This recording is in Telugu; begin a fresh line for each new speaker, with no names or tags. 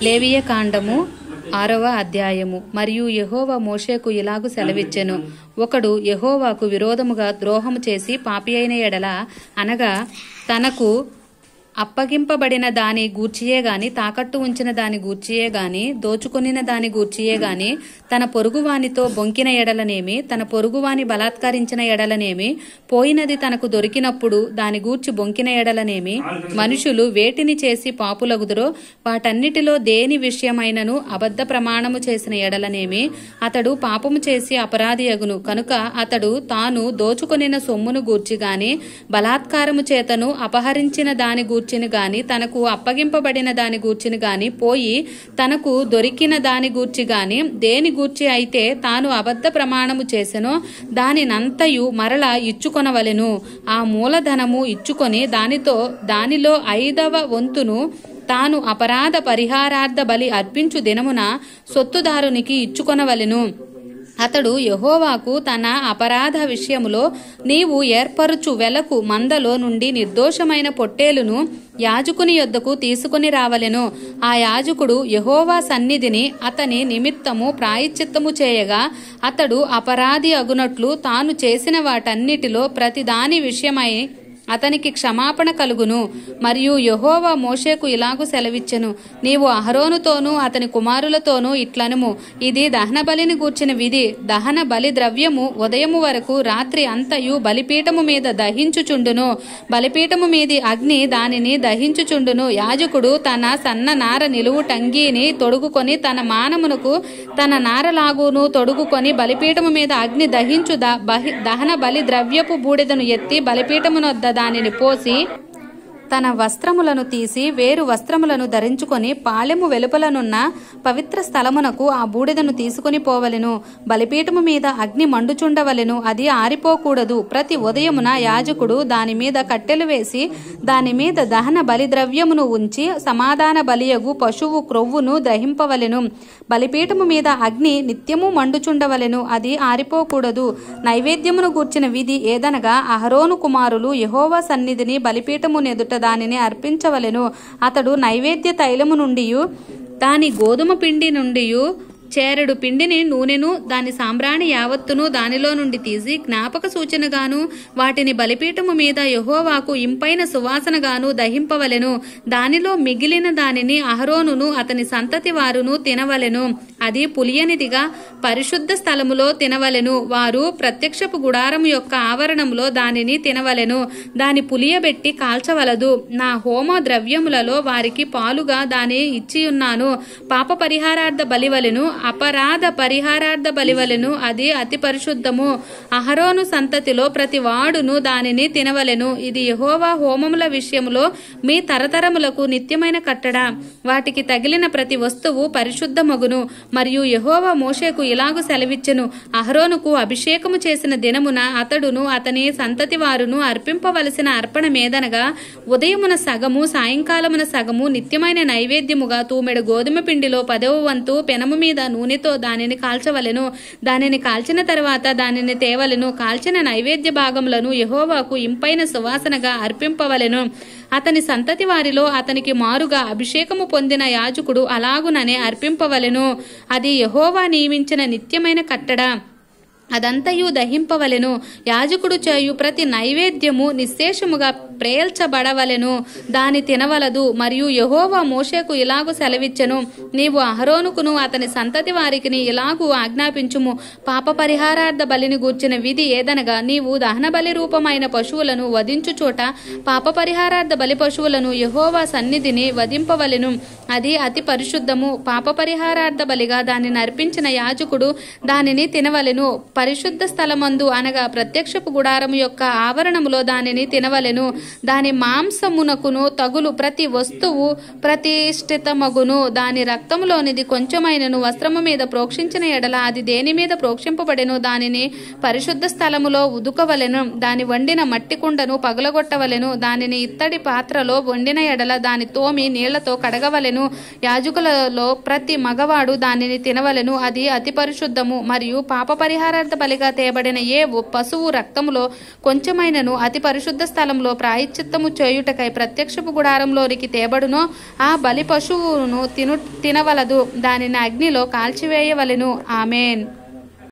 లేవియకాండము 6వ అధ్యాయము. మరియు యెహోవా మోషేకు ఇలాగు సెలవిచ్చెను, ఒకడు యెహోవాకు విరోధముగా ద్రోహము చేసి పాపి అయిన ఎడల, అనగా తనకు అప్పగింపబడిన దాని గూర్చియే గాని, తాకట్టు ఉంచిన దాని గూర్చియే గాని, దోచుకొనిన దాని గూర్చియే గాని, తన పొరుగువానితో బొంకిన ఎడలనేమి, తన పొరుగువాని బలాత్కరించిన ఎడలనేమి, పోయినది తనకు దొరికినప్పుడు దాని గూర్చి బొంకిన ఎడలనేమి, మనుషులు వేటిని చేసి పాపులగుదురో వాటన్నిటిలో దేని విషయమైనను అబద్ధ ప్రమాణము చేసిన ఎడలనేమి, అతడు పాపము చేసి అపరాధి అగును. కనుక అతడు తాను దోచుకొనిన సొమ్మును గూర్చి గాని, బలాత్కారము చేతను అపహరించిన దాని గూర్చిని గాని, తనకు అప్పగింపబడిన దాని గూర్చిని గాని, పోయి తనకు దొరికిన దాని గూర్చి గాని, దేని గూర్చి అయితే తాను అబద్ధ ప్రమాణము చేసెనో దానినంతయు మరలా ఇచ్చుకొనవలెను. ఆ మూలధనము ఇచ్చుకొని దానిలో 5వ వంతును తాను అపరాధ పరిహారార్థ బలి అర్పించు దినమున సొత్తుదారునికి ఇచ్చుకొనవలెను. అతడు యెహోవాకు తన అపరాధ విషయములో నీవు ఏర్పరుచు వెలకు మందలో నుండి నిర్దోషమైన పొట్టేలును యాజకుని యొద్దకు తీసుకుని రావలెను. ఆ యాజకుడు యెహోవా సన్నిధిని అతని నిమిత్తము ప్రాయశ్చిత్తము చేయగా, అతడు అపరాధి అగునట్లు తాను చేసిన వాటన్నిటిలో ప్రతి దాని విషయమై అతనికి క్షమాపణ కలుగును. మరియు యెహోవా మోషేకు ఇలాగు సెలవిచ్చెను, నీవు అహరోనుతోనూ అతని కుమారులతోనూ ఇట్లనుము, ఇది దహన బలిని గూర్చిన విధి. దహన బలి ద్రవ్యము ఉదయము వరకు రాత్రి అంతయు బలిపీఠము మీద దహించుచుండును. బలిపీఠము మీది అగ్ని దానిని దహించుచుండును. యాజకుడు తన సన్న నార నిలువు టంగీని తొడుగుకొని తన మానమునకు తన నారలాగును తొడుగుకొని బలిపీఠము మీద అగ్ని దహించు దహన బలి ద్రవ్యపు బూడిదను ఎత్తి బలిపీఠమునొద్ద దానిని పోసి తన వస్త్రములను తీసి వేరు వస్త్రములను ధరించుకొని పాళెము వెలుపలనున్న పవిత్ర స్థలమునకు ఆ బూడిదను తీసుకుని పోవలెను. బలిపీఠము మీద అగ్ని మండుచుండవలెను, అది ఆరిపోకూడదు. ప్రతి ఉదయమున యాజకుడు దాని మీద కట్టెలు వేసి దాని మీద దహన బలి ద్రవ్యమును ఉంచి సమాధాన బలియగు పశువు క్రొవ్వును దహింపవలెను. బలిపీఠము మీద అగ్ని నిత్యము మండుచుండవలెను, అది ఆరిపోకూడదు. నైవేద్యమును గూర్చిన విధి ఏదనగా, అహరోను కుమారులు యెహోవా సన్నిధిని బలిపీఠము నెదుట దానిని అర్పించవలెను. అతడు నైవేద్య తైలము నుండి దాని గోధుమ పిండి నుండి చేరెడు పిండిని నూనెను దాని సాంబ్రాణి యావత్తును దానిలో నుండి తీసి జ్ఞాపక సూచనగాను వాటిని బలిపీఠము మీద యెహోవాకు ఇంపైన సువాసనగాను దహింపవలెను. దానిలో మిగిలిన దానిని అహరోనును అతని సంతతి వారును తినవలెను. అది పులియనిదిగా పరిశుద్ధ స్థలములో తినవలెను. వారు ప్రత్యక్షపు గుడారము యొక్క ఆవరణములో దానిని తినవలెను. దాని పులియబెట్టి కాల్చవలదు. నా హోమ ద్రవ్యములలో వారికి పాలుగా దాని ఇచ్చియున్నాను. పాప పరిహారార్థ బలివలెను, అపరాధ పరిహారార్థ బలివలెను, అది అతి పరిశుద్ధము. అహరోను సంతతిలో ప్రతి వాడును దానిని తినవలెను. ఇది యెహోవా హోమముల విషయములో మీ తరతరములకు నిత్యమైన కట్టడ. వాటికి తగిలిన ప్రతి వస్తువు పరిశుద్ధమగును. మరియు యెహోవా మోషేకు ఇలాగు సెలవిచ్చెను, అహరోనుకు అభిషేకము చేసిన దినమున అతడును అతని సంతతి వారును అర్పింపవలసిన అర్పణమేదనగా, ఉదయమున సగము సాయంకాలమున సగము నిత్యమైన నైవేద్యముగా తూమెడు గోధుమ పిండిలో 10వ వంతు పెనము మీద నూనెతో దానిని కాల్చవలెను. దానిని కాల్చిన తర్వాత దానిని తేవలెను. కాల్చిన నైవేద్య భాగములను యెహోవాకు ఇంపైన సువాసనగా అర్పింపవలెను. అతని సంతతి వారిలో అతనికి మారుగా అభిషేకము పొందిన యాజకుడు అలాగుననే అర్పింపవలెను. అది యెహోవా నియమించిన నిత్యమైన కట్టడ. అదంతయు దహింపవలెను. యాజకుడు చేయు ప్రతి నైవేద్యము నిశ్శేషముగా ప్రేల్చబడవలెను, దాని తినవలదు. మరియు యెహోవా మోషేకు ఇలాగు సెలవిచ్చెను, నీవు అహరోనుకును అతని సంతతి వారికి ఇలాగు ఆజ్ఞాపించుము, పాప పరిహారార్థ బలిని గూర్చిన విధి ఏదనగా, నీవు దహన బలి రూపమైన పశువులను వధించు చోట పాప పరిహారార్థ బలి పశువులను యెహోవా సన్నిధిని వధింపవలెను, అది అతి పరిశుద్ధము. పాప పరిహారార్థ బలిగా దానిని అర్పించిన యాజకుడు దానిని తినవలెను. పరిశుద్ధ స్థలమందు అనగా ప్రత్యక్షపు గుడారము యొక్క ఆవరణములో దానిని తినవలెను. దాని మాంసమునకును తగులు ప్రతి వస్తువు ప్రతిష్ఠితమగును. దాని రక్తములోనిది కొంచెమైనను వస్త్రము మీద ప్రోక్షించిన ఎడల, అది దేని మీద ప్రోక్షింపబడెను దానిని పరిశుద్ధ స్థలములో ఉదుకవలెను. దాని వండిన మట్టి కుండను పగలగొట్టవలెను. దానిని ఇత్తడి పాత్రలో వండిన ఎడల దాని తోమి నీళ్లతో కడగవలెను. యాజకులలో ప్రతి మగవాడు దానిని తినవలెను, అది అతి పరిశుద్ధము. మరియు పాప పరిహారార్థ కృతజ్ఞత బలిగా తేబడిన ఏ పశువు రక్తములో కొంచెమైనను అతి పరిశుద్ధ స్థలంలో ప్రాయశ్చిత్తము చేయుటకై ప్రత్యక్షపు గుడారంలోనికి తేబడునో ఆ బలి పశువును తినవలదు, దానిని అగ్నిలో కాల్చివేయవలెను. ఆమేన్.